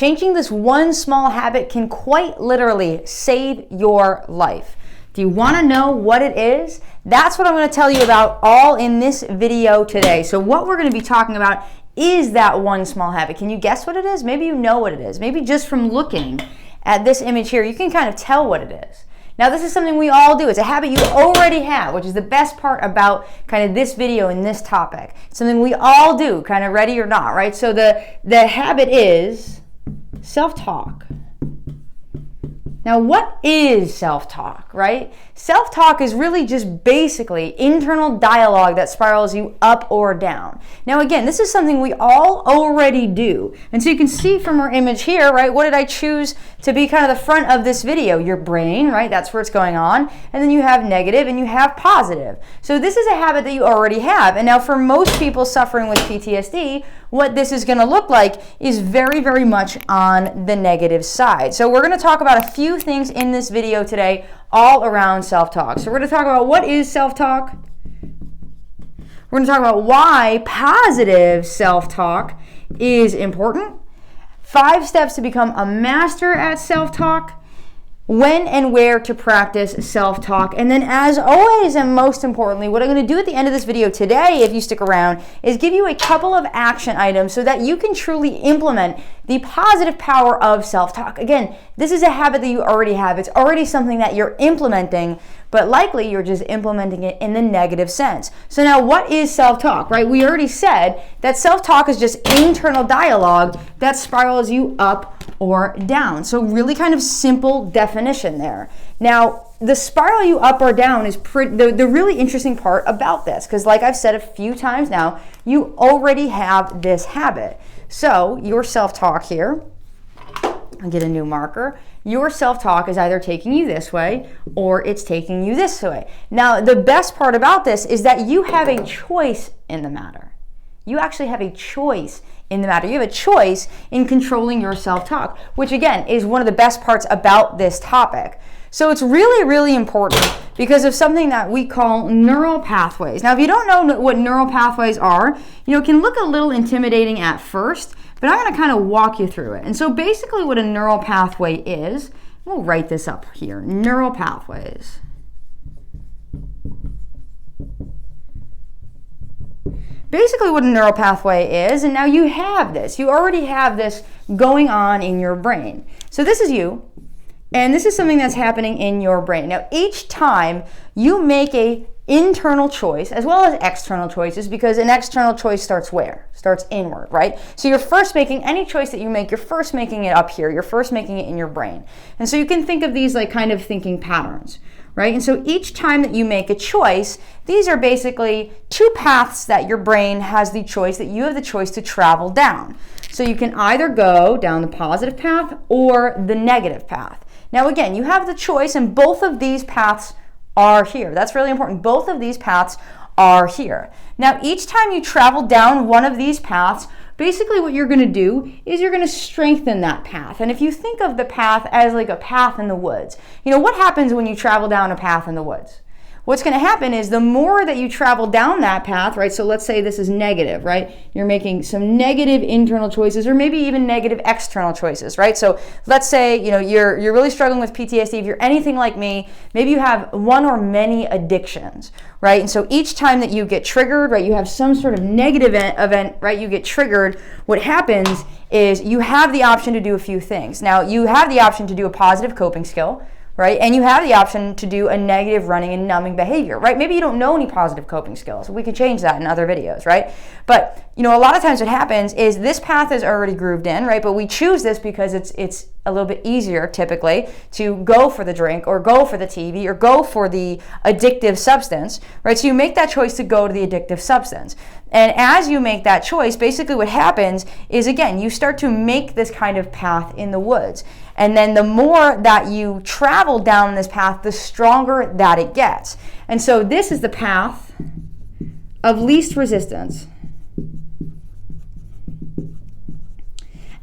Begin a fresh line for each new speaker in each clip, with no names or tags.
Changing this one small habit can quite literally save your life. Do you want to know what it is? That's what I'm going to tell you about all in this video today. So what we're going to be talking about is that one small habit. Can you guess what it is? Maybe you know what it is. Maybe just from looking at this image here, you can kind of tell what it is. Now, this is something we all do. It's a habit you already have, which is the best part about kind of this video and this topic. It's something we all do, kind of ready or not, right? So the habit is self-talk. Now, what is self-talk, right? Self-talk is really just basically internal dialogue that spirals you up or down. Now, again, this is something we all already do. And so you can see from our image here, right, what did I choose to be kind of the front of this video? Your brain, right? That's where it's going on. And then you have negative and you have positive. So this is a habit that you already have. And now for most people suffering with PTSD, what this is going to look like is very, very much on the negative side. So we're going to talk about a few things in this video today all around self-talk. So we're going to talk about what is self-talk. We're going to talk about why positive self-talk is important. 5 steps to become a master at self-talk. When and where to practice self-talk. And then as always, and most importantly, what I'm going to do at the end of this video today, if you stick around, is give you a couple of action items so that you can truly implement the positive power of self-talk. Again, this is a habit that you already have. It's already something that you're implementing, but likely you're just implementing it in the negative sense. So now what is self-talk, right? We already said that self-talk is just internal dialogue that spirals you up or down. So really kind of simple definition there. Now, the spiral you up or down is the really interesting part about this, because like I've said a few times now, you already have this habit. So your self-talk here, I'll get a new marker. Your self-talk is either taking you this way or it's taking you this way. Now, the best part about this is that you have a choice in the matter. You actually have a choice in the matter. You have a choice in controlling your self-talk, which again is one of the best parts about this topic. So it's really, really important because of something that we call neural pathways. Now, if you don't know what neural pathways are, it can look a little intimidating at first, but I'm going to kind of walk you through it. And so basically what a neural pathway is, we'll write this up here, neural pathways. Basically what a neural pathway is, and now you have this. You already have this going on in your brain. So this is you, and this is something that's happening in your brain. Now each time you make a internal choice as well as external choices, because an external choice starts where? Starts inward, right? So you're first making any choice that you make, you're first making it up here, you're first making it in your brain. And so you can think of these like kind of thinking patterns, right? And so each time that you make a choice, these are basically 2 paths that your brain has the choice, that you have the choice to travel down. So you can either go down the positive path or the negative path. Now again, you have the choice, and both of these paths are here. That's really important. Both of these paths are here. Now, each time you travel down one of these paths, basically what you're going to do is you're going to strengthen that path. And if you think of the path as like a path in the woods, what happens when you travel down a path in the woods? What's going to happen is the more that you travel down that path, right? So let's say this is negative, right? You're making some negative internal choices or maybe even negative external choices, right? So let's say, you're really struggling with PTSD. If you're anything like me, maybe you have one or many addictions, right? And so each time that you get triggered, right, you have some sort of negative event, right? You get triggered. What happens is you have the option to do a few things. Now, you have the option to do a positive coping skill, right? And you have the option to do a negative running and numbing behavior, right? Maybe you don't know any positive coping skills. We can change that in other videos, right? But, a lot of times what happens is this path is already grooved in, right? But we choose this because it's a little bit easier typically to go for the drink or go for the TV or go for the addictive substance, right? So you make that choice to go to the addictive substance. And as you make that choice, basically what happens is, again, you start to make this kind of path in the woods. And then the more that you travel down this path, the stronger that it gets. And so this is the path of least resistance.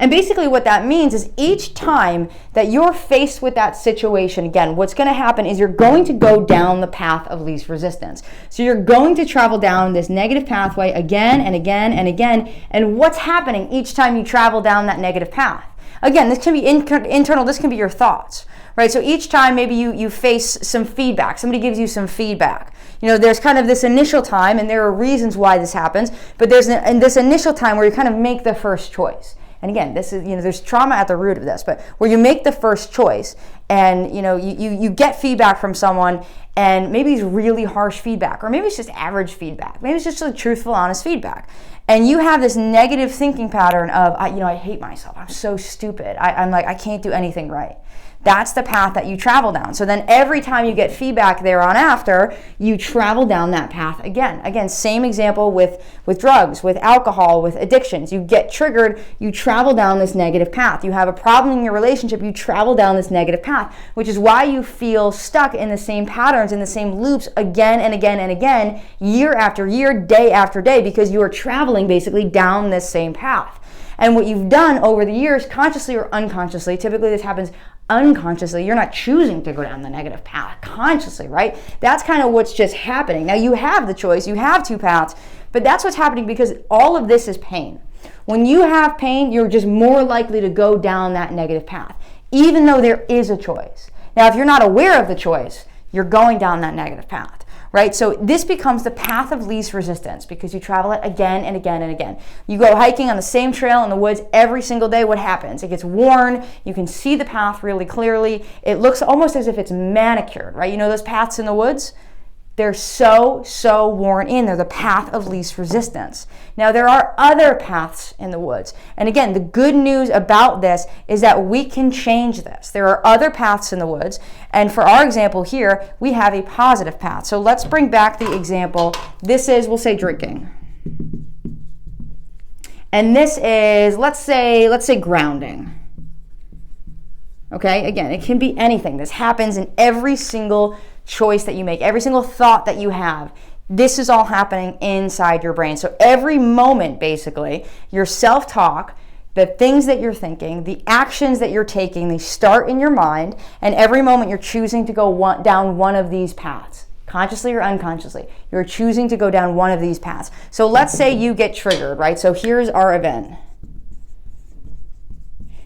And basically what that means is each time that you're faced with that situation, again, what's going to happen is you're going to go down the path of least resistance. So you're going to travel down this negative pathway again and again and again. And what's happening each time you travel down that negative path? Again, this can be internal, this can be your thoughts, right? So each time maybe you face some feedback, somebody gives you some feedback. There's kind of this initial time, and there are reasons why this happens, but there's this initial time where you kind of make the first choice. And again, this is, there's trauma at the root of this, but where you make the first choice and, you get feedback from someone, and maybe it's really harsh feedback, or maybe it's just average feedback. Maybe it's just like truthful, honest feedback. And you have this negative thinking pattern of, I hate myself. I'm so stupid. I'm like, I can't do anything right. That's the path that you travel down. So then every time you get feedback thereon after, you travel down that path again. Again, same example with drugs, with alcohol, with addictions. You get triggered, you travel down this negative path. You have a problem in your relationship, you travel down this negative path, which is why you feel stuck in the same patterns, in the same loops again and again and again, year after year, day after day, because you are traveling basically down this same path. And what you've done over the years, consciously or unconsciously, typically this happens unconsciously, you're not choosing to go down the negative path consciously, right? That's kind of what's just happening. Now you have the choice, you have two paths, but that's what's happening because all of this is pain. When you have pain, you're just more likely to go down that negative path, even though there is a choice. Now, if you're not aware of the choice, you're going down that negative path. Right? So this becomes the path of least resistance because you travel it again and again and again. You go hiking on the same trail in the woods every single day. What happens? It gets worn. You can see the path really clearly. It looks almost as if it's manicured, right? Those paths in the woods? They're so worn in. They're the path of least resistance. Now, there are other paths in the woods. And again, the good news about this is that we can change this. There are other paths in the woods. And for our example here, we have a positive path. So let's bring back the example. This is, we'll say, drinking. And this is, let's say grounding. Okay, again, it can be anything. This happens in every single choice that you make, every single thought that you have. This is all happening inside your brain. So every moment, basically, your self-talk, the things that you're thinking, the actions that you're taking, they start in your mind, and every moment you're choosing to go down one of these paths. Consciously or unconsciously, you're choosing to go down one of these paths. So let's say you get triggered, right? So here's our event.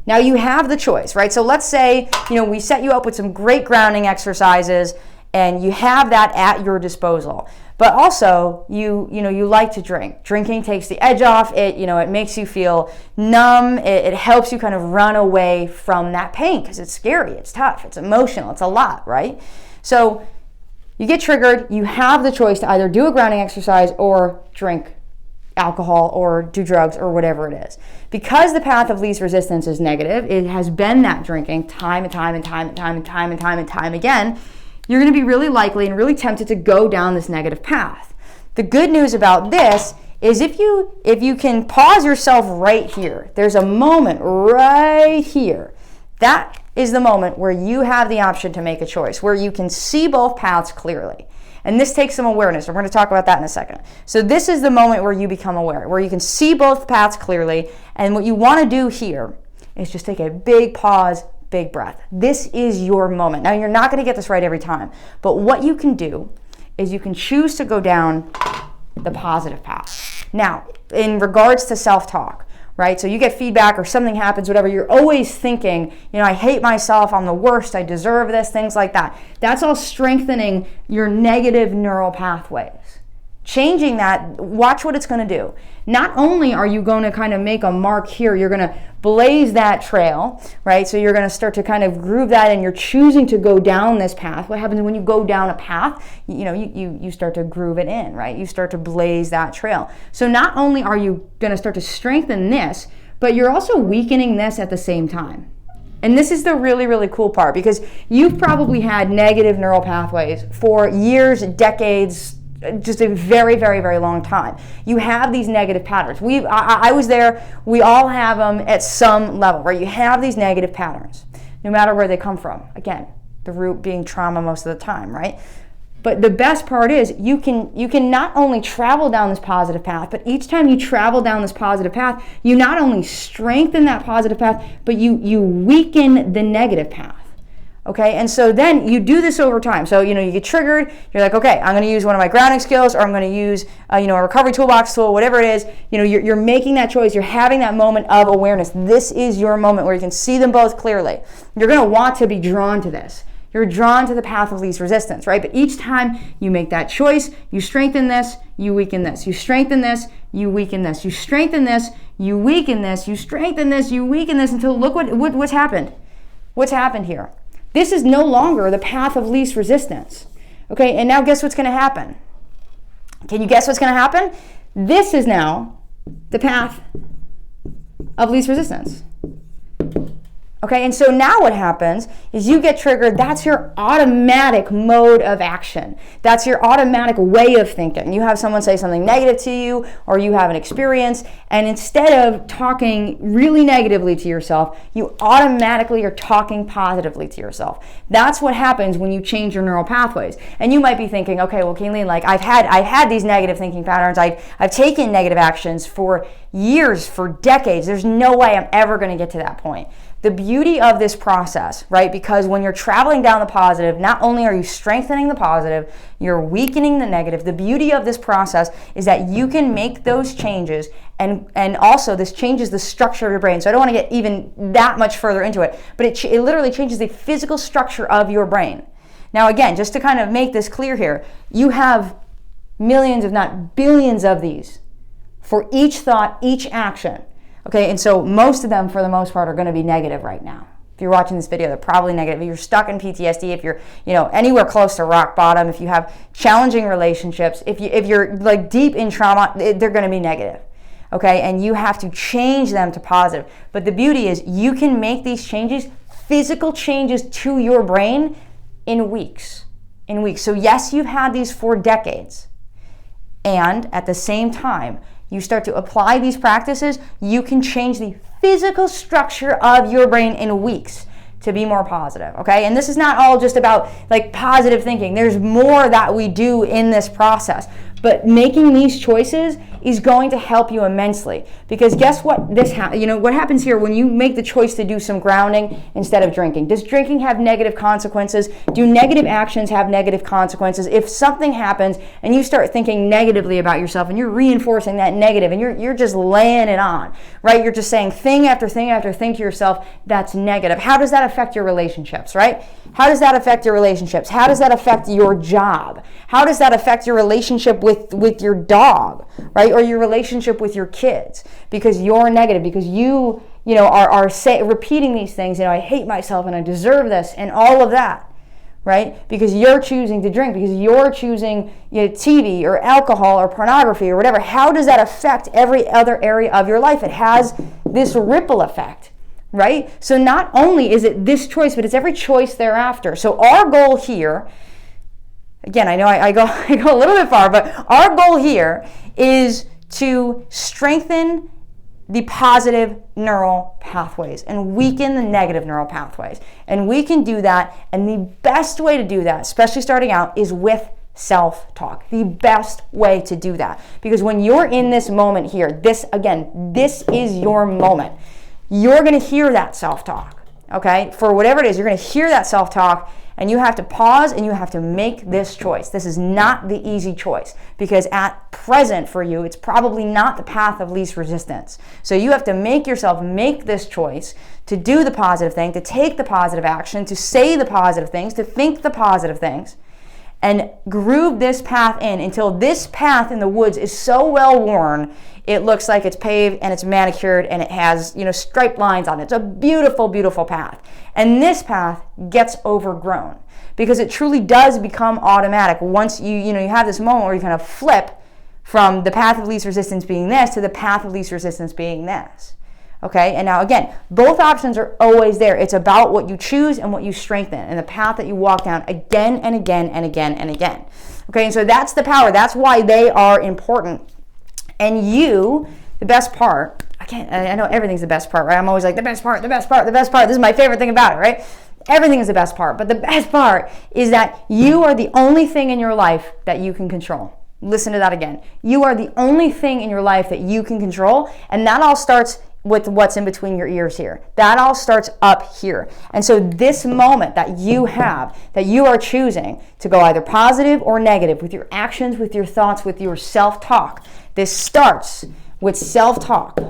Now you have the choice, right? So let's say, we set you up with some great grounding exercises, and you have that at your disposal. But also, you like to drink. Drinking takes the edge off. It makes you feel numb. It helps you kind of run away from that pain because it's scary, it's tough, it's emotional, it's a lot, right? So you get triggered. You have the choice to either do a grounding exercise or drink alcohol or do drugs or whatever it is. Because the path of least resistance is negative, it has been that drinking time and time and time and time and time and time and time again, you're going to be really likely and really tempted to go down this negative path. The good news about this is if you can pause yourself right here, there's a moment right here. That is the moment where you have the option to make a choice, where you can see both paths clearly. And this takes some awareness. We're going to talk about that in a second. So this is the moment where you become aware, where you can see both paths clearly. And what you want to do here is just take a big pause, big breath. This is your moment. Now, you're not going to get this right every time, but what you can do is you can choose to go down the positive path. Now, in regards to self-talk, right? So you get feedback or something happens, whatever, you're always thinking, I hate myself, I'm the worst, I deserve this, things like that. That's all strengthening your negative neural pathways. Changing that, watch what it's going to do. Not only are you going to kind of make a mark here, you're going to blaze that trail, right? So you're going to start to kind of groove that, and you're choosing to go down this path. What happens when you go down a path? You start to groove it in, right? You start to blaze that trail. So not only are you going to start to strengthen this, but you're also weakening this at the same time. And this is the really, really cool part, because you've probably had negative neural pathways for years, decades, just a very, very, very long time. You have these negative patterns. I was there. We all have them at some level, right? You have these negative patterns, no matter where they come from. Again, the root being trauma most of the time, right? But the best part is you can not only travel down this positive path, but each time you travel down this positive path, you not only strengthen that positive path, but you weaken the negative path. Okay, and so then you do this over time. So, you get triggered, you're like, okay, I'm gonna use one of my grounding skills, or I'm gonna use, a recovery toolbox tool, whatever it is. You're making that choice, you're having that moment of awareness. This is your moment where you can see them both clearly. You're gonna want to be drawn to this. You're drawn to the path of least resistance, right? But each time you make that choice, you strengthen this, you weaken this. You strengthen this, you weaken this. You strengthen this, you weaken this. You strengthen this, you weaken this, until look what's happened. What's happened here? This is no longer the path of least resistance. Okay, and now guess what's going to happen? Can you guess what's going to happen? This is now the path of least resistance. Okay, and so now what happens is you get triggered. That's your automatic mode of action. That's your automatic way of thinking. You have someone say something negative to you, or you have an experience, and instead of talking really negatively to yourself, you automatically are talking positively to yourself. That's what happens when you change your neural pathways. And you might be thinking, okay, well, Kayleen, like I've had these negative thinking patterns. I've taken negative actions for years, for decades. There's no way I'm ever going to get to that point. The beauty of this process, right? Because when you're traveling down the positive, not only are you strengthening the positive, you're weakening the negative. The beauty of this process is that you can make those changes, and also this changes the structure of your brain. So I don't want to get even that much further into it, but it literally changes the physical structure of your brain. Now again, just to kind of make this clear here, you have millions, if not billions of these for each thought, each action. Okay, and so most of them, for the most part, are going to be negative right now. If you're watching this video, they're probably negative. If you're stuck in PTSD, if you're, anywhere close to rock bottom, if you have challenging relationships, if you're like deep in trauma, they're going to be negative. Okay, and you have to change them to positive. But the beauty is you can make these changes, physical changes to your brain, in weeks. So yes, you've had these for decades. And at the same time, you start to apply these practices, you can change the physical structure of your brain in weeks to be more positive, okay? And this is not all just about like positive thinking. There's more that we do in this process. But making these choices is going to help you immensely, because guess what? What happens here when you make the choice to do some grounding instead of drinking? Does drinking have negative consequences? Do negative actions have negative consequences? If something happens and you start thinking negatively about yourself and you're reinforcing that negative and you're just laying it on, right? You're just saying thing after thing after thing to yourself that's negative. How does that affect your relationships, right? How does that affect your relationships? How does that affect your job? How does that affect your relationship with your dog, right? Or your relationship with your kids, because you're negative, because you are repeating these things, I hate myself and I deserve this and all of that, right? Because you're choosing to drink, because you're choosing TV or alcohol or pornography or whatever. How does that affect every other area of your life? It has this ripple effect, right? So not only is it this choice, but it's every choice thereafter. So our goal here, again, I know I go a little bit far, but our goal here is to strengthen the positive neural pathways and weaken the negative neural pathways. And we can do that, and the best way to do that, especially starting out, is with self-talk. The best way to do that. Because when you're in this moment here, this is your moment. You're going to hear that self-talk, okay? For whatever it is, you're going to hear that self-talk, and you have to pause and you have to make this choice. This is not the easy choice, because at present for you, it's probably not the path of least resistance. So you have to make this choice to do the positive thing, to take the positive action, to say the positive things, to think the positive things, and groove this path in until this path in the woods is so well worn, it looks like it's paved and it's manicured and it has, striped lines on it. It's a beautiful, beautiful path. And this path gets overgrown, because it truly does become automatic once you have this moment where you kind of flip from the path of least resistance being this to the path of least resistance being this. Okay, and now again, both options are always there. It's about what you choose and what you strengthen and the path that you walk down again and again and again and again. Okay, and so that's the power. That's why they are important. And the best part, I know everything's the best part, right? I'm always like, the best part. This is my favorite thing about it, right? Everything is the best part. But the best part is that you are the only thing in your life that you can control. Listen to that again. You are the only thing in your life that you can control, and that all starts with what's in between your ears here. That all starts up here. And so this moment that you have, that you are choosing to go either positive or negative with your actions, with your thoughts, with your self-talk. This starts with self-talk.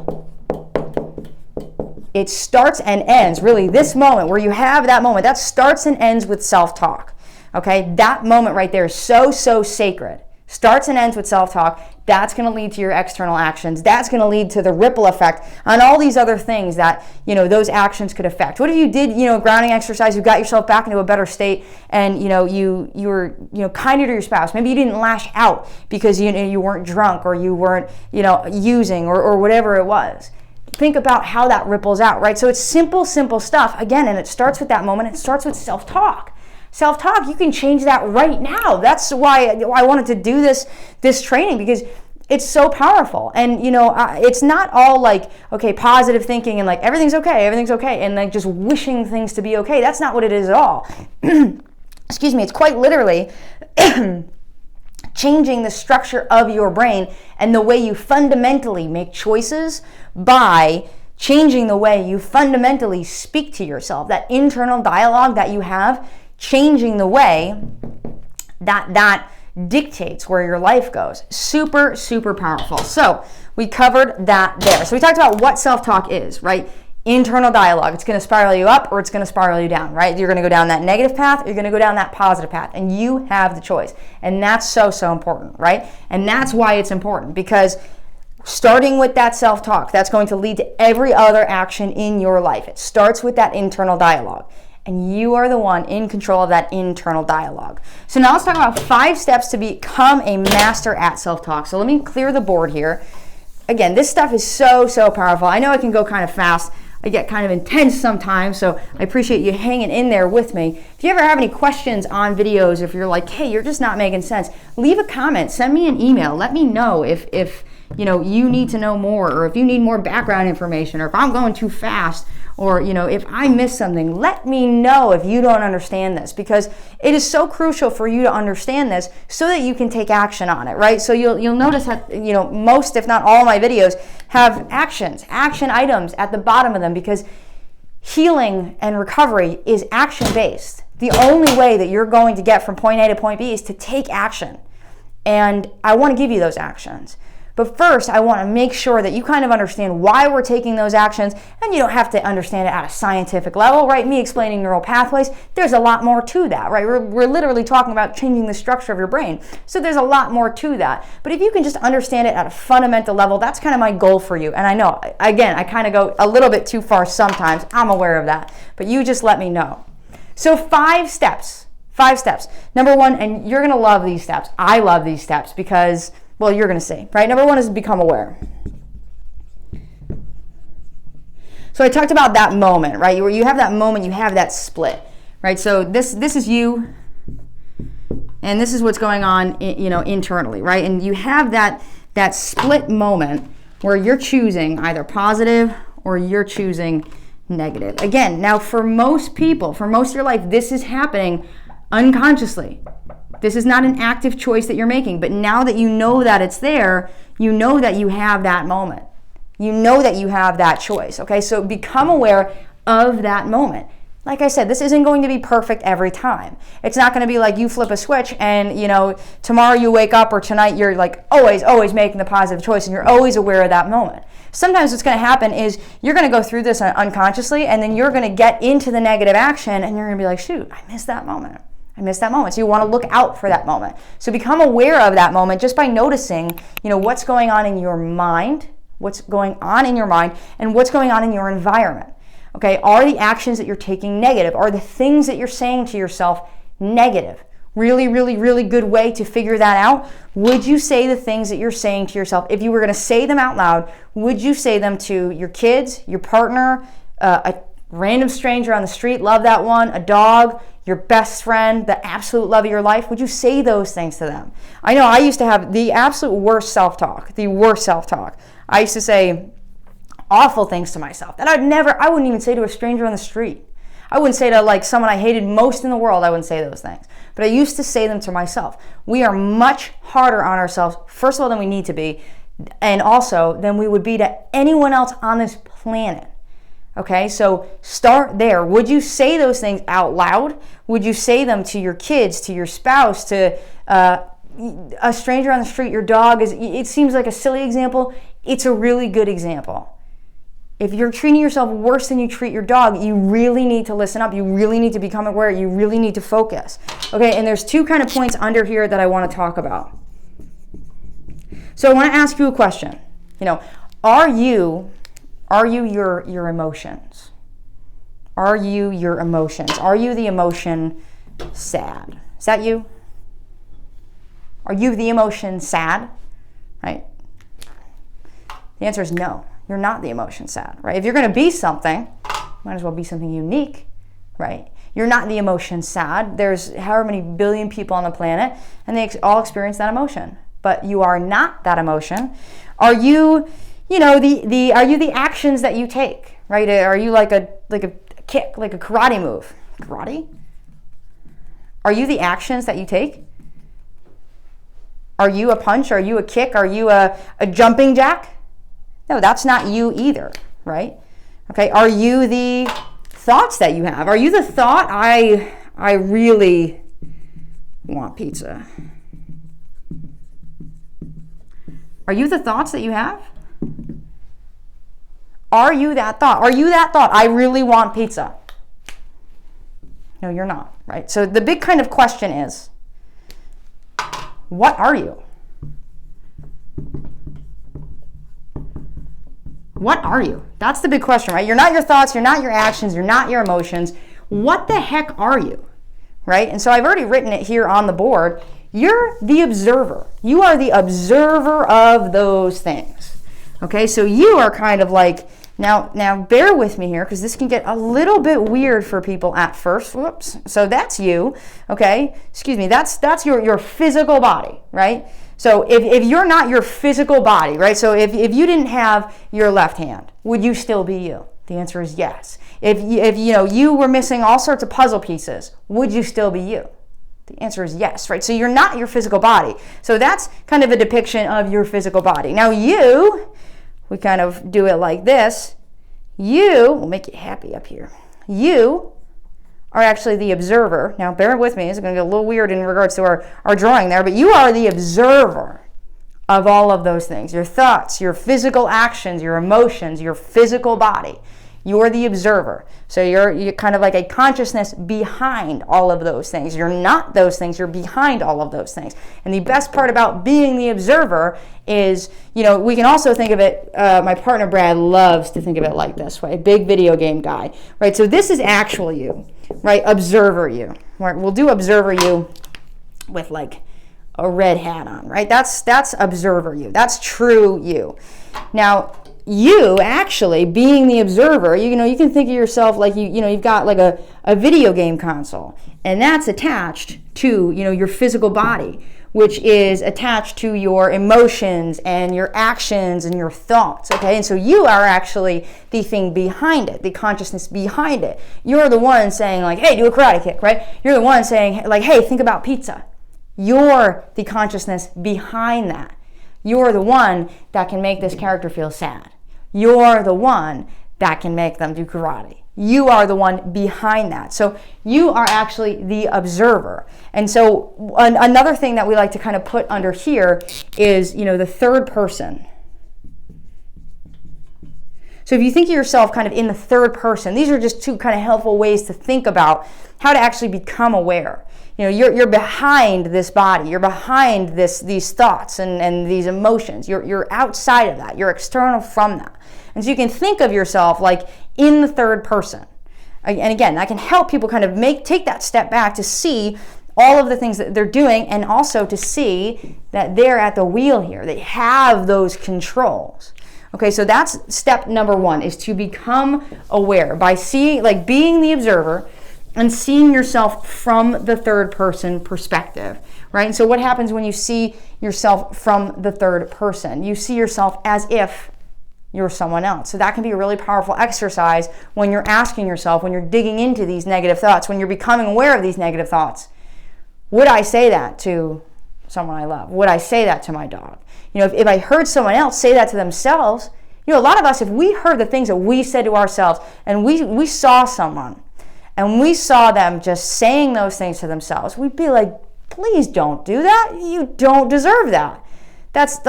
It starts and ends, really, this moment where you have that moment, that starts and ends with self-talk. Okay, that moment right there is so, so sacred. Starts and ends with self-talk. That's going to lead to your external actions. That's going to lead to the ripple effect on all these other things that, those actions could affect. What if you did, a grounding exercise, you got yourself back into a better state, and, you were, kinder to your spouse. Maybe you didn't lash out because, you weren't drunk, or you weren't, using, or whatever it was. Think about how that ripples out, right? So it's simple stuff, again, and it starts with that moment. It starts with self-talk. Self-talk, you can change that right now. That's why I wanted to do this training, because it's so powerful. And, it's not all like, okay, positive thinking and like everything's okay, and like just wishing things to be okay. That's not what it is at all. Excuse me, it's quite literally changing the structure of your brain and the way you fundamentally make choices by changing the way you fundamentally speak to yourself. That internal dialogue that you have, changing the way that dictates where your life goes. Super, super powerful. So we covered that there. So we talked about what self-talk is, right? Internal dialogue. It's going to spiral you up or it's going to spiral you down, right? You're going to go down that negative path, or you're going to go down that positive path, and you have the choice. And that's so, so important, right? And that's why it's important, because starting with that self-talk, that's going to lead to every other action in your life. It starts with that internal dialogue. And you are the one in control of that internal dialogue. So now let's talk about 5 steps to become a master at self-talk. So let me clear the board here. Again, this stuff is so, so powerful. I know it can go kind of fast. I get kind of intense sometimes, so I appreciate you hanging in there with me. If you ever have any questions on videos, if you're like, hey, you're just not making sense, leave a comment, send me an email. Let me know if you need to know more, or if you need more background information, or if I'm going too fast, or if I miss something. Let me know if you don't understand this, because it is so crucial for you to understand this so that you can take action on it, right? So you'll notice that most, if not all, my videos have action items at the bottom of them, because healing and recovery is action based. The only way that you're going to get from point A to point B is to take action, and I want to give you those actions. But first, I want to make sure that you kind of understand why we're taking those actions, and you don't have to understand it at a scientific level, right? Me explaining neural pathways, there's a lot more to that, right? We're literally talking about changing the structure of your brain. So there's a lot more to that. But if you can just understand it at a fundamental level, that's kind of my goal for you. And I know, again, I kind of go a little bit too far sometimes. I'm aware of that. But you just let me know. So 5 steps. 5 steps. Number 1, and you're going to love these steps. I love these steps because, well, you're going to see, right? Number 1 is become aware. So I talked about that moment, right? Where you have that moment, you have that split, right? So this is you, and this is what's going on, internally, right? And you have that split moment where you're choosing either positive or you're choosing negative. Again, now for most people, for most of your life, this is happening unconsciously. This is not an active choice that you're making, but now that you know that it's there, you know that you have that moment. You know that you have that choice, okay? So become aware of that moment. Like I said, this isn't going to be perfect every time. It's not going to be like you flip a switch and, tomorrow you wake up or tonight you're like always making the positive choice and you're always aware of that moment. Sometimes what's going to happen is you're going to go through this unconsciously, and then you're going to get into the negative action and you're going to be like, shoot, I missed that moment. So you want to look out for that moment. So become aware of that moment just by noticing, what's going on in your mind, and what's going on in your environment. Okay, are the actions that you're taking negative? Are the things that you're saying to yourself negative? Really, really, really good way to figure that out. Would you say the things that you're saying to yourself, if you were going to say them out loud, would you say them to your kids, your partner, a random stranger on the street, love that one, a dog, your best friend, the absolute love of your life? Would you say those things to them? I know I used to have the absolute worst self-talk, I used to say awful things to myself that I wouldn't even say to a stranger on the street. I wouldn't say to someone I hated most in the world, I wouldn't say those things. But I used to say them to myself. We are much harder on ourselves, first of all, than we need to be, and also than we would be to anyone else on this planet. Okay, so start there. Would you say those things out loud? Would you say them to your kids, to your spouse, to a stranger on the street? Your dog is, it seems like a silly example. It's a really good example. If you're treating yourself worse than you treat your dog, you really need to listen up. You really need to become aware. You really need to focus. Okay, and there's two kind of points under here that I want to talk about. So I want to ask you a question. Are you your emotions? Are you your emotions? Are you the emotion sad? Is that you? Are you the emotion sad? Right? The answer is no. You're not the emotion sad, right? If you're going to be something, might as well be something unique, right? You're not the emotion sad. There's however many billion people on the planet, and they all experience that emotion. But you are not that emotion. Are you, are you the actions that you take, right? Are you like a kick, like a karate move? Karate? Are you the actions that you take? Are you a punch? Are you a kick? Are you a jumping jack? No, that's not you either, right? Okay, are you the thoughts that you have? Are you the thought, I really want pizza? Are you the thoughts that you have? Are you that thought? Are you that thought, I really want pizza? No, you're not, right? So the big kind of question is, what are you? What are you? That's the big question, right? You're not your thoughts, you're not your actions, you're not your emotions. What the heck are you, right? And so I've already written it here on the board. You're the observer. You are the observer of those things. Okay, so you are kind of like, now bear with me here because this can get a little bit weird for people at first. Whoops. So that's you, okay? Excuse me, that's your physical body, right? So if you're not your physical body, right? So if you didn't have your left hand, would you still be you? The answer is yes. If you were missing all sorts of puzzle pieces, would you still be you? The answer is yes, right? So you're not your physical body. So that's kind of a depiction of your physical body. Now we kind of do it like this. We'll make you happy up here. You are actually the observer. Now, bear with me. It's going to get a little weird in regards to our drawing there, but you are the observer of all of those things. Your thoughts, your physical actions, your emotions, your physical body. You're the observer. So you're kind of like a consciousness behind all of those things. You're not those things. You're behind all of those things. And the best part about being the observer is, we can also think of it, my partner Brad loves to think of it like this way, a big video game guy, right? So this is actual you, right? Observer you. Right? We'll do observer you with like a red hat on, right? That's observer you. That's true you. Now, you actually being the observer, you can think of yourself like you've got like a video game console, and that's attached to your physical body, which is attached to your emotions and your actions and your thoughts. Okay, and so you are actually the thing behind it, the consciousness behind it. You're the one saying like, hey, do a karate kick, right? You're the one saying like, hey, think about pizza. You're the consciousness behind that. You're the one that can make this character feel sad. You're the one that can make them do karate. You are the one behind that. So you are actually the observer. And so another thing that we like to kind of put under here is, the third person. So if you think of yourself kind of in the third person, these are just two kind of helpful ways to think about how to actually become aware. You're behind this body. You're behind these thoughts and these emotions. You're outside of that. You're external from that. And so you can think of yourself like in the third person. And again, that can help people kind of take that step back to see all of the things that they're doing, and also to see that they're at the wheel here. They have those controls. Okay, so that's step number one, is to become aware by being the observer and seeing yourself from the third person perspective, right? And so what happens when you see yourself from the third person? You see yourself as if you're someone else. So that can be a really powerful exercise when you're asking yourself, when you're digging into these negative thoughts, when you're becoming aware of these negative thoughts. Would I say that to someone I love? Would I say that to my dog? If I heard someone else say that to themselves, You know, a lot of us, if we heard the things that we said to ourselves, and we saw someone, and we saw them just saying those things to themselves, we'd be like, please don't do that. You don't deserve that. That's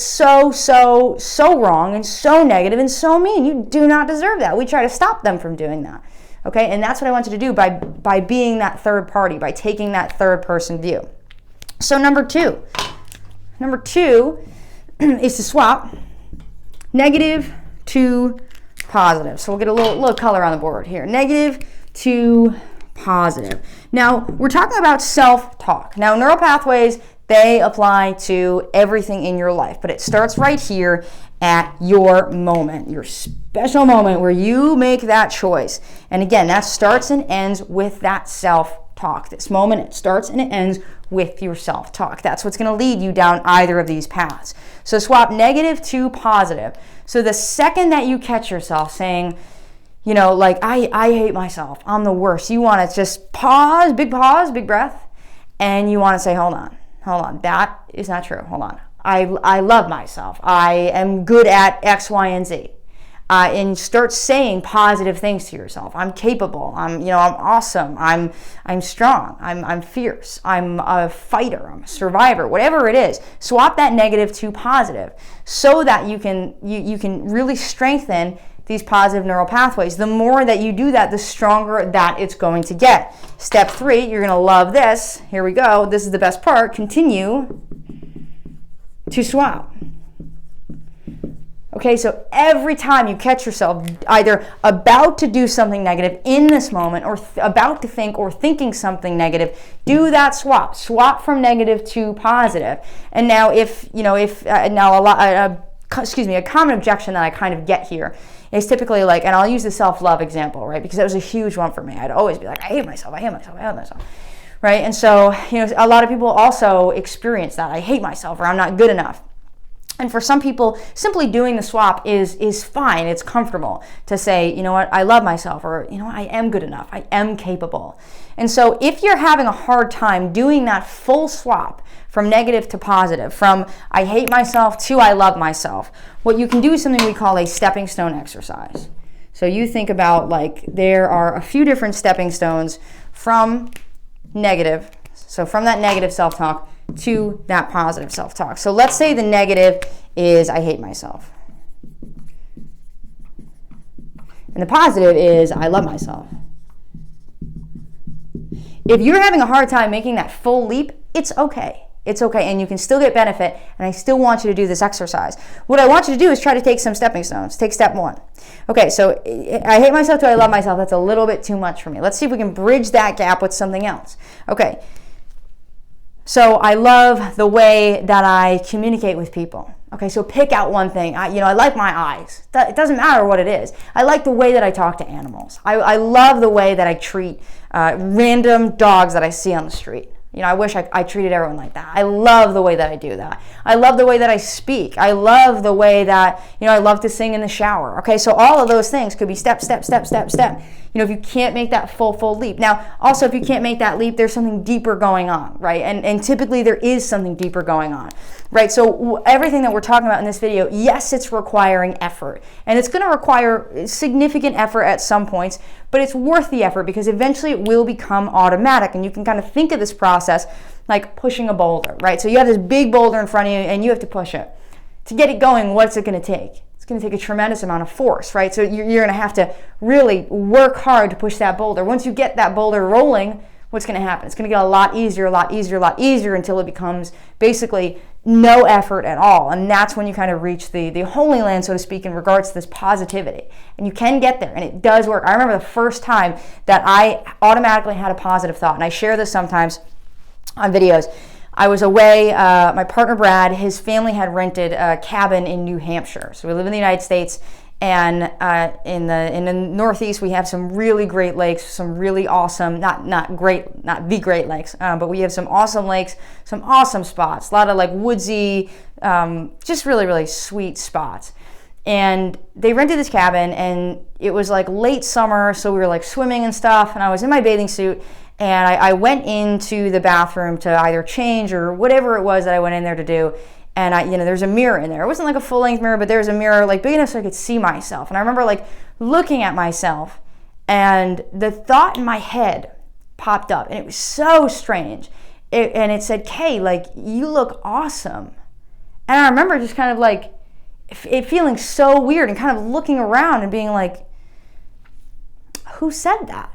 so wrong and so negative and so mean. You do not deserve that. We try to stop them from doing that. Okay, and that's what I want you to do by being that third party, by taking that third person view. So number two is to swap negative to positive. So we'll get a little color on the board here. Negative to positive. Now, we're talking about self-talk. Now, neural pathways, they apply to everything in your life, but it starts right here at your moment, your special moment where you make that choice. And again, that starts and ends with that self-talk. This moment, it starts and it ends with your self-talk. That's what's going to lead you down either of these paths. So swap negative to positive. So the second that you catch yourself saying, you know, like, I hate myself, I'm the worst, you want to just pause, big breath, and you want to say, hold on, that is not true, hold on. I love myself, I am good at X, Y, and Z. And start saying positive things to yourself. I'm capable. I'm awesome. I'm strong. I'm fierce. I'm a fighter. I'm a survivor. Whatever it is, swap that negative to positive, so that you can really strengthen these positive neural pathways. The more that you do that, the stronger that it's going to get. Step 3, you're going to love this. Here we go. This is the best part. Continue to swap. Okay, so every time you catch yourself either about to do something negative in this moment, or about to think or thinking something negative, do that swap. Swap from negative to positive. And now, a common objection that I kind of get here is typically like, and I'll use the self-love example, right? Because that was a huge one for me. I'd always be like, I hate myself. Right? And so, a lot of people also experience that. I hate myself, or I'm not good enough. And for some people, simply doing the swap is fine. It's comfortable to say, you know what, I love myself, or, you know, I am good enough. I am capable. And so if you're having a hard time doing that full swap from negative to positive, from I hate myself to I love myself, what you can do is something we call a stepping stone exercise. So you think about, like, there are a few different stepping stones from negative. So from that negative self-talk to that positive self-talk. So let's say the negative is I hate myself. And the positive is I love myself. If you're having a hard time making that full leap, it's okay. It's okay, and you can still get benefit, and I still want you to do this exercise. What I want you to do is try to take some stepping stones. Take step 1. Okay, so I hate myself to I love myself. That's a little bit too much for me. Let's see if we can bridge that gap with something else. Okay. So I love the way that I communicate with people. Okay, so pick out one thing. I like my eyes. It doesn't matter what it is. I like the way that I talk to animals. I love the way that I treat random dogs that I see on the street. I wish I treated everyone like that. I love the way that I do that. I love the way that I speak. I love the way that, I love to sing in the shower. Okay, so all of those things could be step. If you can't make that full leap. Now, also, if you can't make that leap, there's something deeper going on, right? And typically there is something deeper going on, right? So everything that we're talking about in this video, yes, it's requiring effort. And it's going to require significant effort at some points, but it's worth the effort because eventually it will become automatic. And you can kind of think of this process like pushing a boulder, right? So you have this big boulder in front of you and you have to push it. To get it going, what's it going to take? It's going to take a tremendous amount of force, right? So you're going to have to really work hard to push that boulder. Once you get that boulder rolling, what's going to happen? It's going to get a lot easier until it becomes basically no effort at all. And that's when you kind of reach the holy land, so to speak, in regards to this positivity. And you can get there, and it does work. I remember the first time that I automatically had a positive thought, and I share this sometimes on videos. I was away, my partner Brad, his family had rented a cabin in New Hampshire. So we live in the United States, and in the Northeast we have some really great lakes, some really awesome, not the Great Lakes, but we have some awesome lakes, some awesome spots, a lot of like woodsy, just really, really sweet spots. And they rented this cabin, and it was like late summer, so we were like swimming and stuff, and I was in my bathing suit, and I went into the bathroom to either change or whatever it was that I went in there to do, and there's a mirror in there. It wasn't like a full-length mirror, but there was a mirror like big enough so I could see myself. And I remember like looking at myself, and the thought in my head popped up, and it was so strange. And it said, Kay, like, you look awesome. And I remember just kind of like it feeling so weird and kind of looking around and being like, who said that?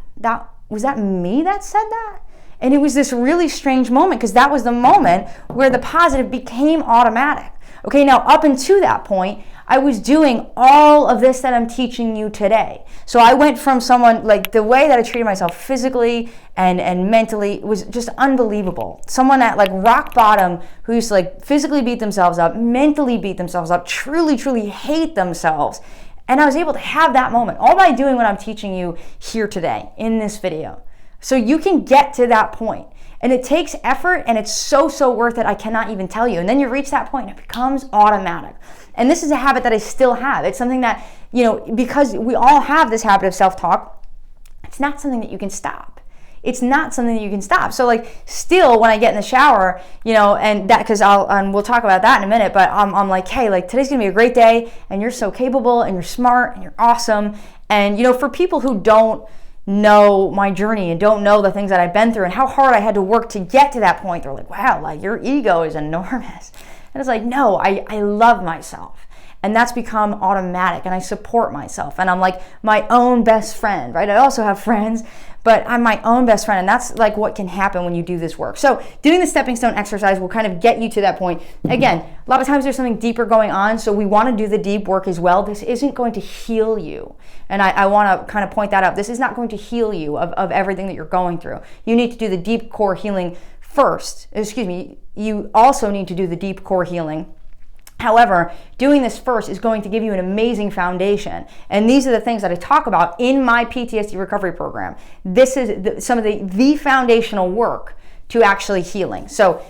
Was that me that said that? And it was this really strange moment, because that was the moment where the positive became automatic. Okay, now up until that point, I was doing all of this that I'm teaching you today. So I went from someone, like the way that I treated myself physically and mentally was just unbelievable. Someone at like rock bottom who used to like physically beat themselves up, mentally beat themselves up, truly hate themselves. And I was able to have that moment all by doing what I'm teaching you here today in this video. So you can get to that point. And it takes effort, and it's so worth it, I cannot even tell you. And then you reach that point and it becomes automatic. And this is a habit that I still have. It's something that, because we all have this habit of self-talk, it's not something that you can stop. It's not something that you can stop. So like still when I get in the shower, and that, because we'll talk about that in a minute, but I'm like, hey, like today's gonna be a great day, and you're so capable, and you're smart, and you're awesome. And for people who don't know my journey and don't know the things that I've been through and how hard I had to work to get to that point, they're like, wow, like your ego is enormous. And it's like, no, I love myself. And that's become automatic, and I support myself, and I'm like my own best friend, right? I also have friends, but I'm my own best friend, and that's like what can happen when you do this work. So doing the stepping stone exercise will kind of get you to that point. Again, a lot of times there's something deeper going on, so we want to do the deep work as well. This isn't going to heal you, and I want to kind of point that out. This is not going to heal you of everything that you're going through. You need to do the deep core healing first. You also need to do the deep core healing. However, doing this first is going to give you an amazing foundation. And these are the things that I talk about in my PTSD recovery program. This is some of the foundational work to actually healing. So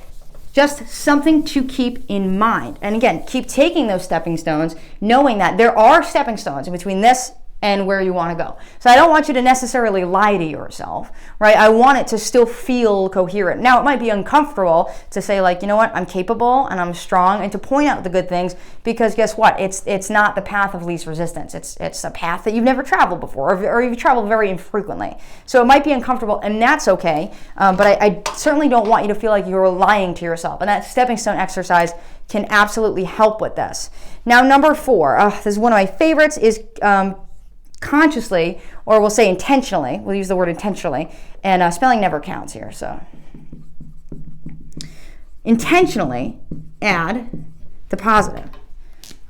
just something to keep in mind. And again, keep taking those stepping stones, knowing that there are stepping stones in between this and where you want to go. So I don't want you to necessarily lie to yourself, right? I want it to still feel coherent. Now, it might be uncomfortable to say like, you know what, I'm capable and I'm strong, and to point out the good things, because guess what? It's not the path of least resistance. It's a path that you've never traveled before, or you've traveled very infrequently. So it might be uncomfortable, and that's okay. But I certainly don't want you to feel like you're lying to yourself. And that stepping stone exercise can absolutely help with this. Now, number 4, this is one of my favorites, is consciously, or we'll say intentionally, we'll use the word intentionally, and spelling never counts here, so intentionally add the positive.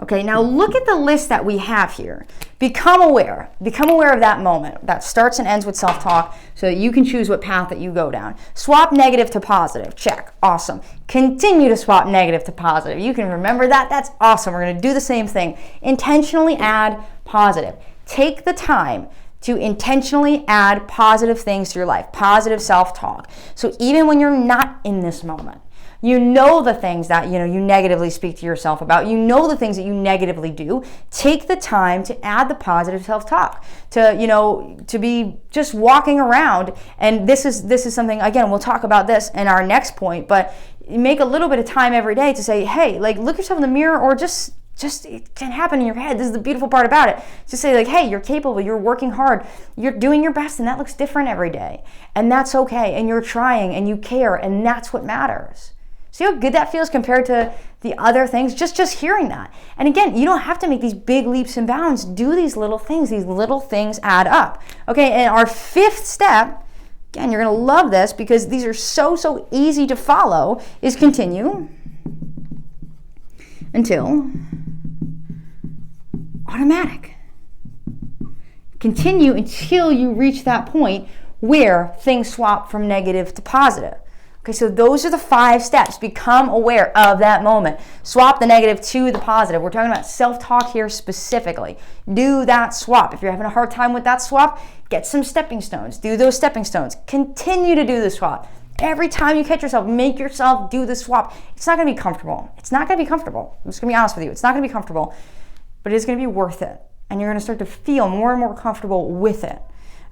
Okay, now look at the list that we have here. Become aware of that moment that starts and ends with self-talk, so that you can choose what path that you go down. Swap negative to positive, check, awesome. Continue to swap negative to positive. You can remember that, that's awesome. We're gonna do the same thing. Intentionally add positive. Take the time to intentionally add positive things to your life, positive self-talk. So even when you're not in this moment, you know the things that you negatively speak to yourself about, you know the things that you negatively do, take the time to add the positive self-talk, to be just walking around. And this is something, again, we'll talk about this in our next point, but make a little bit of time every day to say, hey, like look yourself in the mirror, or just it can happen in your head. This is the beautiful part about it. Just say like, hey, you're capable, you're working hard, you're doing your best, and that looks different every day. And that's okay, and you're trying, and you care, and that's what matters. See how good that feels compared to the other things? Just hearing that. And again, you don't have to make these big leaps and bounds. Do these little things. These little things add up. Okay, and our 5th step, again, you're gonna love this because these are so easy to follow, is continue until automatic. Continue until you reach that point where things swap from negative to positive. Okay, so those are the 5 steps. Become aware of that moment. Swap the negative to the positive. We're talking about self-talk here specifically. Do that swap. If you're having a hard time with that swap, get some stepping stones. Do those stepping stones. Continue to do the swap. Every time you catch yourself, make yourself do the swap. It's not going to be comfortable. It's not going to be comfortable. I'm just going to be honest with you. It's not going to be comfortable, but it's going to be worth it. And you're going to start to feel more and more comfortable with it.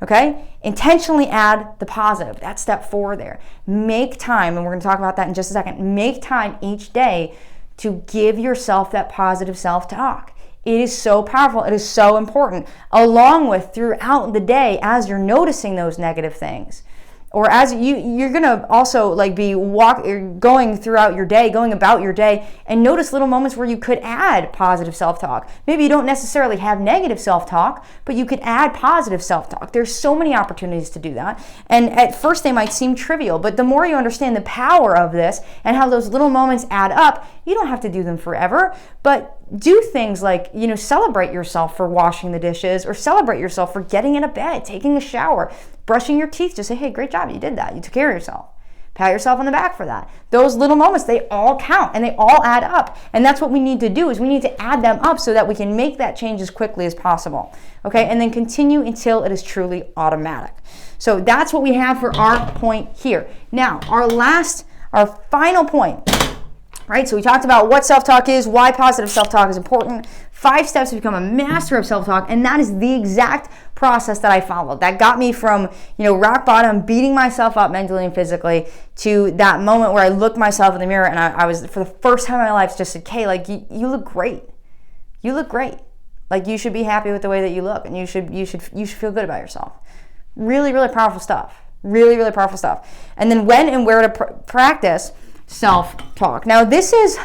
Okay? Intentionally add the positive. That's step 4 there. Make time, and we're going to talk about that in just a second. Make time each day to give yourself that positive self-talk. It is so powerful. It is so important. Along with throughout the day, as you're noticing those negative things, or as you're gonna also like be going throughout your day, going about your day, and notice little moments where you could add positive self-talk. Maybe you don't necessarily have negative self-talk, but you could add positive self-talk. There's so many opportunities to do that. And at first they might seem trivial, but the more you understand the power of this and how those little moments add up, you don't have to do them forever, but do things like, celebrate yourself for washing the dishes, or celebrate yourself for getting into bed, taking a shower, brushing your teeth. Just say, hey, great job, you did that. You took care of yourself. Pat yourself on the back for that. Those little moments, they all count and they all add up. And that's what we need to do, is we need to add them up so that we can make that change as quickly as possible. Okay, and then continue until it is truly automatic. So that's what we have for our point here. Now, our final point. Right, so we talked about what self-talk is, why positive self-talk is important, 5 steps to become a master of self-talk, and that is the exact process that I followed. That got me from, rock bottom, beating myself up mentally and physically, to that moment where I looked myself in the mirror and I was, for the first time in my life, just said, Kay, like, you look great. You look great. Like, you should be happy with the way that you look, and you should feel good about yourself. Really, really powerful stuff. Really, really powerful stuff. And then when and where to practice self-talk. Now this is,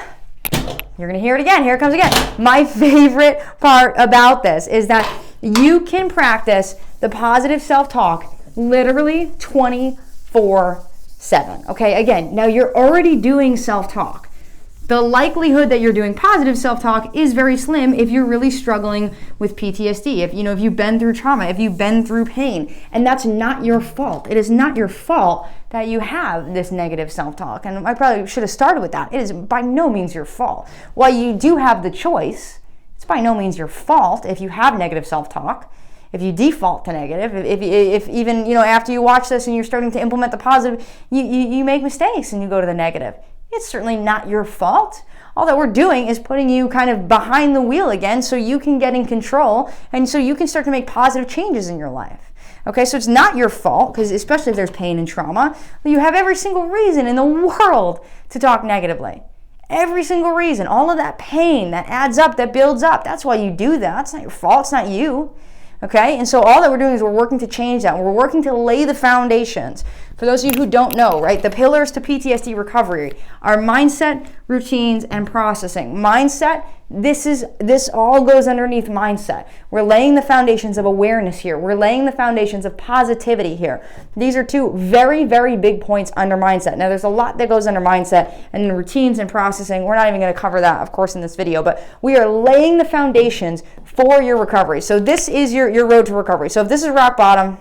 you're going to hear it again, here it comes again. My favorite part about this is that you can practice the positive self-talk literally 24/7. Okay, again, now you're already doing self-talk. The likelihood that you're doing positive self-talk is very slim if you're really struggling with PTSD, if you've been through trauma, if you've been through pain, and that's not your fault. It is not your fault that you have this negative self-talk, and I probably should have started with that. It is by no means your fault. While you do have the choice, it's by no means your fault if you have negative self-talk. If you default to negative, if even after you watch this and you're starting to implement the positive, you make mistakes and you go to the negative. It's certainly not your fault. All that we're doing is putting you kind of behind the wheel again so you can get in control and so you can start to make positive changes in your life. Okay, so it's not your fault, because especially if there's pain and trauma, you have every single reason in the world to talk negatively. Every single reason. All of that pain that adds up, that builds up. That's why you do that. It's not your fault. It's not you. Okay, and so all that we're doing is we're working to change that. We're working to lay the foundations. For those of you who don't know, right, the pillars to PTSD recovery are mindset, routines, and processing. Mindset, this all goes underneath mindset. We're laying the foundations of awareness here. We're laying the foundations of positivity here. These are 2 very, very big points under mindset. Now, there's a lot that goes under mindset, and then routines and processing. We're not even going to cover that, of course, in this video, but we are laying the foundations for your recovery. So this is your road to recovery. So if this is rock bottom,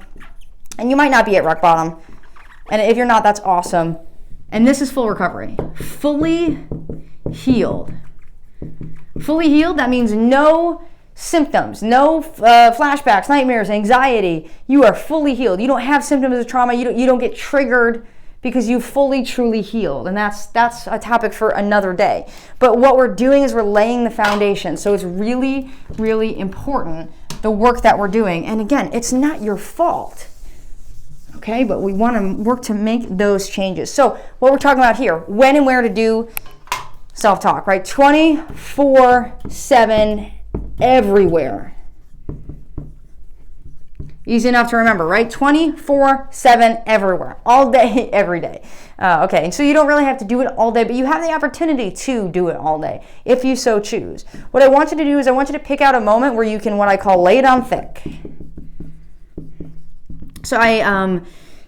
and you might not be at rock bottom, and if you're not, that's awesome. And this is full recovery. Fully healed. Fully healed, that means no symptoms, no flashbacks, nightmares, anxiety. You are fully healed. You don't have symptoms of trauma. You don't get triggered because you fully, truly healed. And that's a topic for another day. But what we're doing is we're laying the foundation. So it's really, really important, the work that we're doing. And again, it's not your fault. Okay, but we want to work to make those changes. So what we're talking about here, when and where to do self-talk, right? 24/7, everywhere. Easy enough to remember, right? 24/7, everywhere, all day, every day. Okay, and so you don't really have to do it all day, but you have the opportunity to do it all day if you so choose. What I want you to do is I want you to pick out a moment where you can, what I call, lay it on thick. So I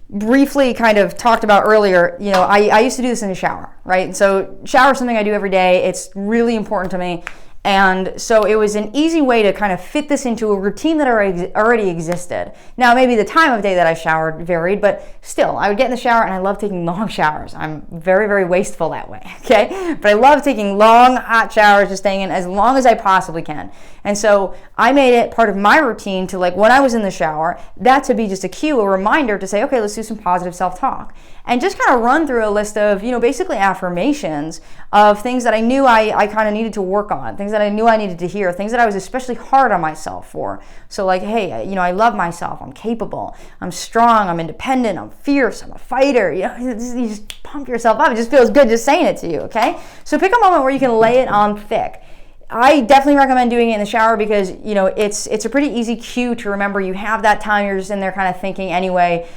briefly kind of talked about earlier, I used to do this in the shower, right? And so shower is something I do every day. It's really important to me. And so it was an easy way to kind of fit this into a routine that already existed. Now, maybe the time of day that I showered varied, but still, I would get in the shower, and I love taking long showers. I'm very, very wasteful that way, okay? But I love taking long, hot showers, just staying in as long as I possibly can. And so I made it part of my routine to, like, when I was in the shower, that to be just a cue, a reminder to say, okay, let's do some positive self-talk. And just kind of run through a list of, basically affirmations of things that I knew I kind of needed to work on, things things that I knew I needed to hear, things that I was especially hard on myself for. So like, hey, you know, I love myself, I'm capable, I'm strong, I'm independent, I'm fierce, I'm a fighter. You know, you just pump yourself up. It just feels good just saying it to you, okay? So pick a moment where you can lay it on thick. I definitely recommend doing it in the shower because, you know, it's a pretty easy cue to remember. You have that time, you're just in there kind of thinking anyway.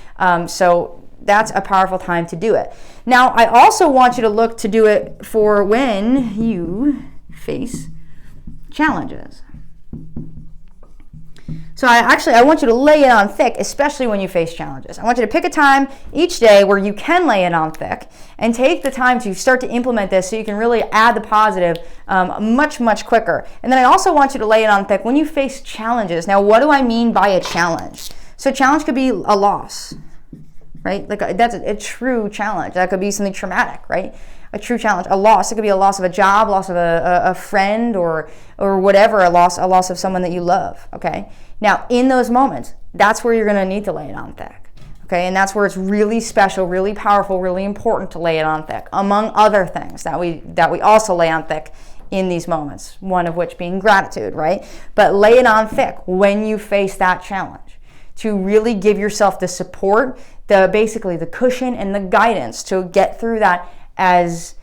So that's a powerful time to do it. Now, I also want you to look to do it for when you face challenges. So I want you to lay it on thick, especially when you face challenges. I want you to pick a time each day where you can lay it on thick and take the time to start to implement this so you can really add the positive much, much quicker. And then I also want you to lay it on thick when you face challenges. Now, what do I mean by a challenge? So a challenge could be a loss, right? Like that's a true challenge. That could be something traumatic, right? A true challenge. A loss. It could be a loss of a job, loss of a friend, or whatever. A loss of someone that you love. Okay. Now, in those moments, that's where you're going to need to lay it on thick. Okay, and that's where it's really special, really powerful, really important to lay it on thick, among other things that we also lay on thick in these moments. One of which being gratitude, right? But lay it on thick when you face that challenge, to really give yourself the support, basically the cushion and the guidance to get through that as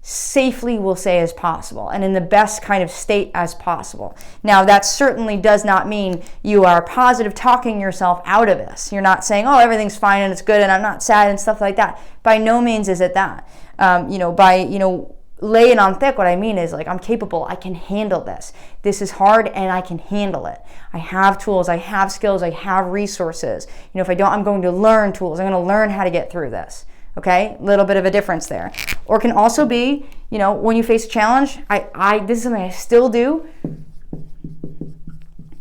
safely, we'll say, as possible, and in the best kind of state as possible. Now, that certainly does not mean you are positive talking yourself out of this. You're not saying, oh, everything's fine and it's good and I'm not sad and stuff like that. By no means is it that. Lay it on thick, what I mean is like, I'm capable, I can handle this. This is hard and I can handle it. I have tools, I have skills, I have resources. You know, if I don't, I'm going to learn tools. I'm going to learn how to get through this. Okay, a little bit of a difference there. Or can also be, you know, when you face a challenge, this is something I still do.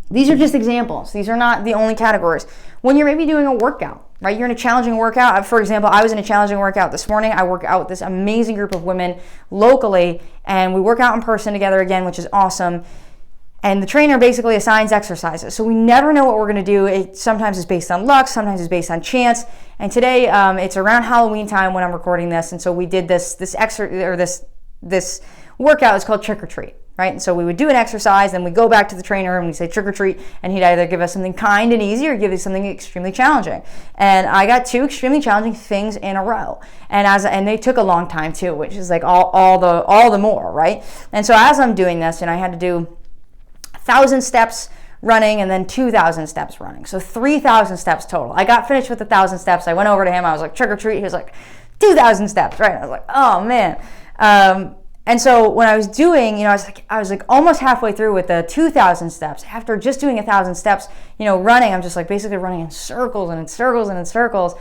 These are just examples. These are not the only categories. When you're maybe doing a workout, right? You're in a challenging workout. For example, I was in a challenging workout this morning. I work out with this amazing group of women locally, and we work out in person together again, which is awesome. And the trainer basically assigns exercises. So we never know what we're going to do. It sometimes is based on luck, sometimes it's based on chance. And today it's around Halloween time when I'm recording this. And so we did this workout. It's called trick or treat, right? And so we would do an exercise, then we go back to the trainer and we say trick or treat, and he'd either give us something kind and easy or give us something extremely challenging. And I got 2 extremely challenging things in a row. And they took a long time too, which is like all the more, right? And so as I'm doing this, and I had to do 1,000 steps running and then 2,000 steps running. So 3,000 steps total. I got finished with 1,000 steps. I went over to him. I was like, trick or treat. He was like, 2,000 steps, right? I was like, oh man. And so when I was doing, you know, I was like almost halfway through with the 2,000 steps. After just doing 1,000 steps, you know, running, I'm just like basically running in circles and in circles and in circles.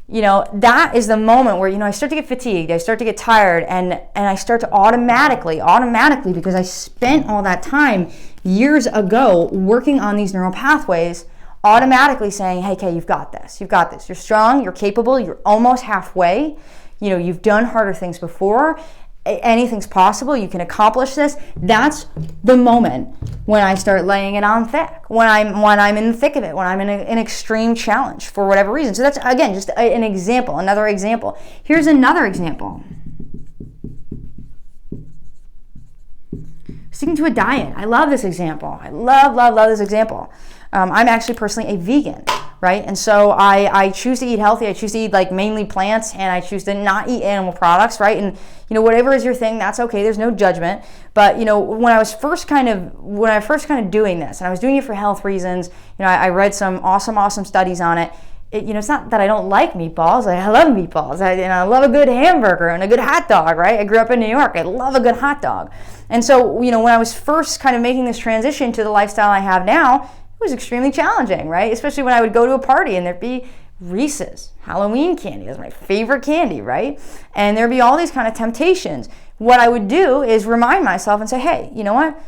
You know, that is the moment where, you know, I start to get fatigued, I start to get tired, and I start to automatically, because I spent all that time years ago working on these neural pathways, automatically saying, hey, Kay, you've got this, you're strong, you're capable, you're almost halfway, you know, you've done harder things before, anything's possible, you can accomplish this. That's the moment when I start laying it on thick, when I'm in the thick of it, when I'm in an extreme challenge for whatever reason. So that's, again, just an example, another example. Here's another example. Sticking to a diet. I love this example. I love this example. I'm actually personally a vegan, right? And so I choose to eat healthy. I choose to eat like mainly plants, and I choose to not eat animal products, right? And you know, whatever is your thing, that's okay. There's no judgment. But you know, when I first kind of doing this, and I was doing it for health reasons, you know, I read some awesome studies on it. You know, it's not that I don't like meatballs. I love meatballs. I love a good hamburger and a good hot dog, right? I grew up in New York. I love a good hot dog. And so, you know, when I was first kind of making this transition to the lifestyle I have now, it was extremely challenging, right? Especially when I would go to a party and there'd be Reese's Halloween candy. That's my favorite candy, right? And there'd be all these kind of temptations. What I would do is remind myself and say, hey, you know what?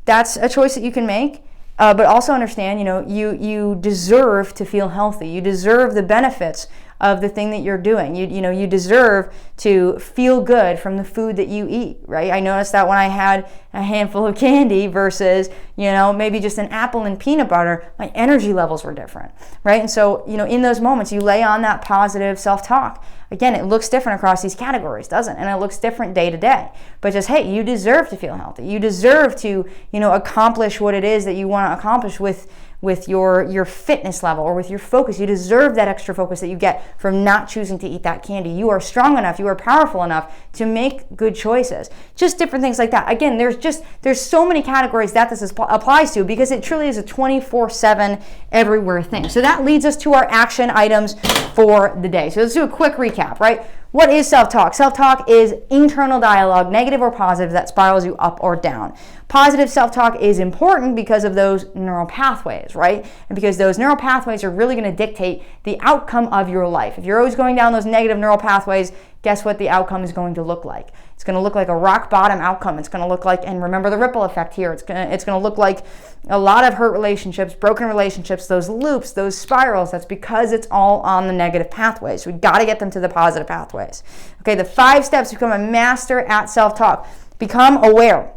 That's a choice that you can make. But also understand, you know, you deserve to feel healthy. You deserve the benefits of the thing that you're doing. You deserve to feel good from the food that you eat, right? I noticed that when I had a handful of candy versus, you know, maybe just an apple and peanut butter, my energy levels were different, right? And so, you know, in those moments, you lay on that positive self-talk. Again, it looks different across these categories, doesn't it? And it looks different day to day. But just, hey, you deserve to feel healthy. You deserve to, accomplish what it is that you want to accomplish with your fitness level or with your focus. You deserve that extra focus that you get from not choosing to eat that candy. You are strong enough, you are powerful enough to make good choices. Just different things like that. Again, there's so many categories that this applies to, because it truly is a 24/7 everywhere thing. So that leads us to our action items for the day. So let's do a quick recap, right? What is self-talk? Self-talk is internal dialogue, negative or positive, that spirals you up or down. Positive self-talk is important because of those neural pathways, right? And because those neural pathways are really going to dictate the outcome of your life. If you're always going down those negative neural pathways, guess what the outcome is going to look like? It's going to look like a rock bottom outcome. It's going to look like, and remember the ripple effect here, it's going to look like a lot of hurt relationships, broken relationships, those loops, those spirals. That's because it's all on the negative pathways. We got to get them to the positive pathways. Okay, the 5 steps to become a master at self-talk. Become aware.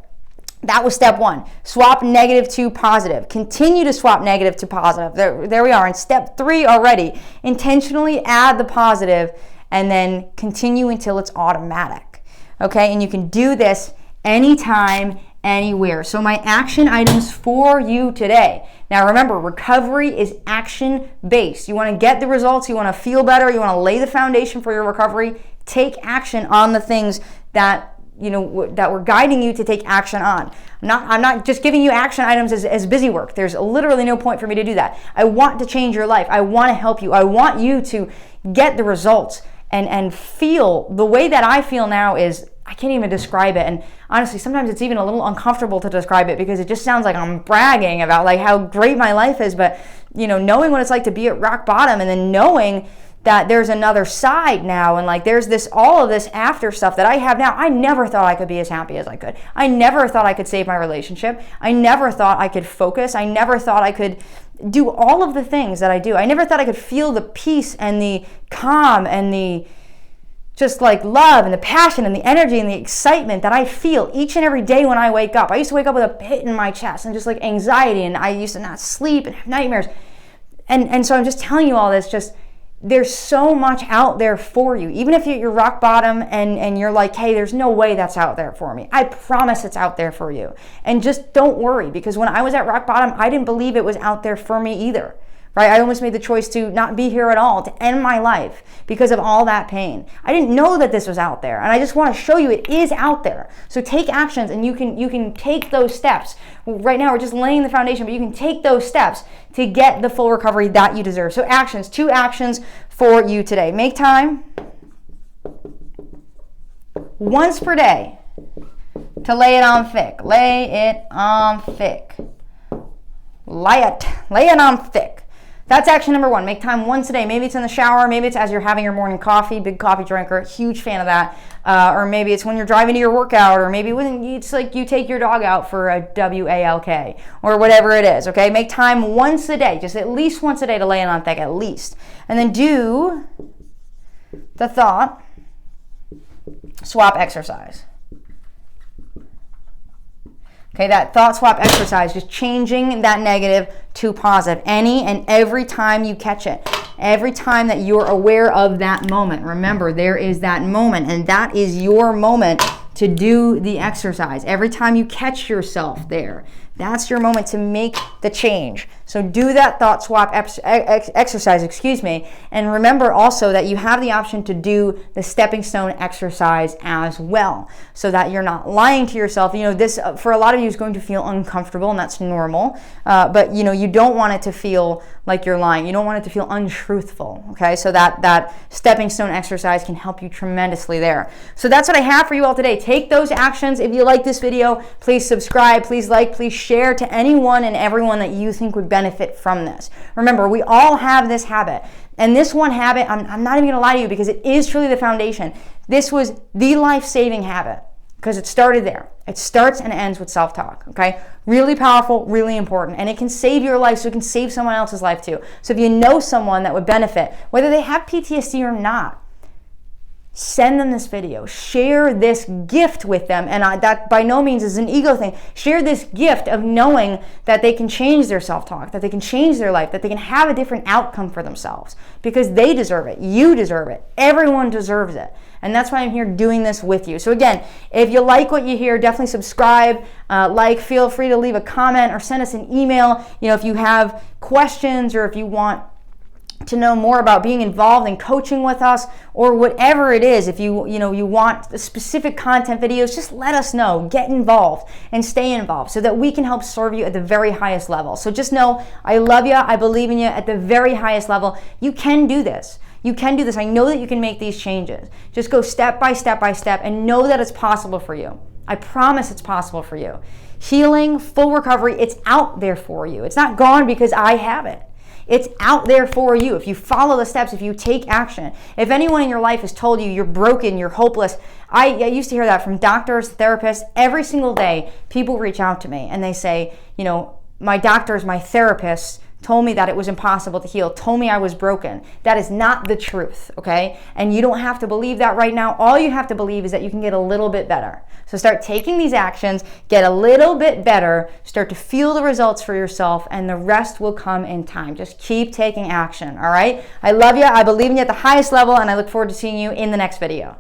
That was step 1. Swap negative to positive. Continue to swap negative to positive. There we are in step 3 already. Intentionally add the positive and then continue until it's automatic. Okay, and you can do this anytime, anywhere. So my action items for you today. Now remember, recovery is action-based. You want to get the results, you want to feel better, you want to lay the foundation for your recovery. Take action on the things that that we're guiding you to take action on. I'm not just giving you action items as busy work. There's literally no point for me to do that. I want to change your life. I want to help you. I want you to get the results and feel the way that I feel now. Is I can't even describe it. And honestly, sometimes it's even a little uncomfortable to describe it, because it just sounds like I'm bragging about like how great my life is. But knowing what it's like to be at rock bottom, and then knowing that there's another side now, and like there's all of this after stuff that I have now. I never thought I could be as happy as I could. I never thought I could save my relationship. I never thought I could focus. I never thought I could do all of the things that I do. I never thought I could feel the peace and the calm and the just like love and the passion and the energy and the excitement that I feel each and every day when I wake up. I used to wake up with a pit in my chest and just like anxiety, and I used to not sleep and have nightmares. And so I'm just telling you all this, just there's so much out there for you. Even if you're rock bottom and you're like, hey, there's no way that's out there for me. I promise it's out there for you. And just don't worry, because when I was at rock bottom, I didn't believe it was out there for me either. Right? I almost made the choice to not be here at all, to end my life because of all that pain. I didn't know that this was out there, and I just want to show you it is out there. So take actions, and you can take those steps. Right now we're just laying the foundation, but you can take those steps to get the full recovery that you deserve. So actions, 2 actions for you today. Make time once per day to lay it on thick. Lay it on thick. Lay it on thick. That's action number 1. Make time once a day. Maybe it's in the shower. Maybe it's as you're having your morning coffee. Big coffee drinker. Huge fan of that. Or maybe it's when you're driving to your workout. Or maybe when it's like you take your dog out for a WALK. Or whatever it is. Okay? Make time once a day. Just at least once a day to lay it on thick. At least. And then do the thought swap exercise. Okay, that thought swap exercise, just changing that negative to positive any and every time you catch it. Every time that you're aware of that moment. Remember, there is that moment, and that is your moment to do the exercise. Every time you catch yourself there, that's your moment to make the change. So do that thought swap exercise, and remember also that you have the option to do the stepping stone exercise as well, so that you're not lying to yourself. This for a lot of you is going to feel uncomfortable, and that's normal, but you don't want it to feel like you're lying. You don't want it to feel untruthful, okay? So that stepping stone exercise can help you tremendously there. So that's what I have for you all today. Take those actions. If you like this video, please subscribe, please like, please share to anyone and everyone that you think would benefit from this. Remember, we all have this habit. And this one habit, I'm not even going to lie to you, because it is truly the foundation. This was the life-saving habit, because it started there. It starts and ends with self-talk, okay? Really powerful, really important. And it can save your life, so it can save someone else's life too. So if you know someone that would benefit, whether they have PTSD or not, Send them this video. Share this gift with them. And that by no means is an ego thing. Share this gift of knowing that they can change their self-talk, that they can change their life, that they can have a different outcome for themselves because they deserve it. You deserve it. Everyone deserves it. And that's why I'm here doing this with you. So again, if you like what you hear, definitely subscribe, feel free to leave a comment or send us an email. If you have questions or if you want to know more about being involved in coaching with us or whatever it is, if you want specific content videos, just let us know. Get involved and stay involved so that we can help serve you at the very highest level. So just know I love you. I believe in you at the very highest level. You can do this. You can do this. I know that you can make these changes. Just go step by step by step and know that it's possible for you. I promise it's possible for you. Healing, full recovery, it's out there for you. It's not gone because I have it. It's out there for you. If you follow the steps, if you take action. If anyone in your life has told you you're broken, you're hopeless, I used to hear that from doctors, therapists. Every single day, people reach out to me and they say, my doctors, my therapists told me that it was impossible to heal, told me I was broken. That is not the truth, okay? And you don't have to believe that right now. All you have to believe is that you can get a little bit better. So start taking these actions, get a little bit better, start to feel the results for yourself, and the rest will come in time. Just keep taking action, all right? I love you. I believe in you at the highest level, and I look forward to seeing you in the next video.